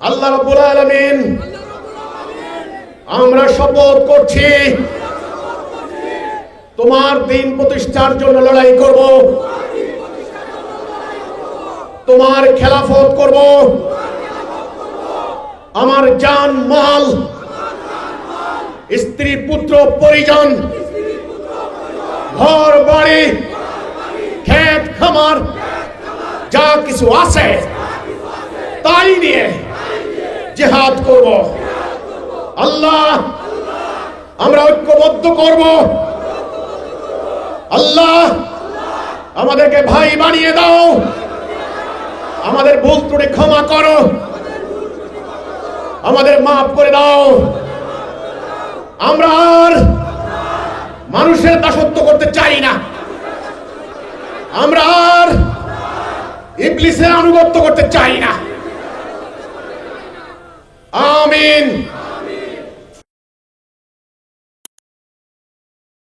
আল্লাহ রাব্বুল আলামিন আমরা শপথ করছি তোমার দিন প্রতিষ্ঠার জন্য লড়াই করব, তোমার খেলাফত করব, আমার জান মাল স্ত্রী পুত্র পরিজন ঘর বাড়ি ক্ষেত খামার যা কিছু আছে তাই নিয়ে জিহাদ করব। আল্লাহ আমরা ঐক্যবদ্ধ করব। আল্লাহ আমাদেরকে ভাই বানিয়ে দাও, আমাদের ভুল ত্রুটি ক্ষমা করো, আমাদের মাফ করে দাও। আমরা আর মানুষের দাসত্ব করতে চাই না, আমরা আর ইবলিসের আনুগত্য করতে চাই না। আমিন।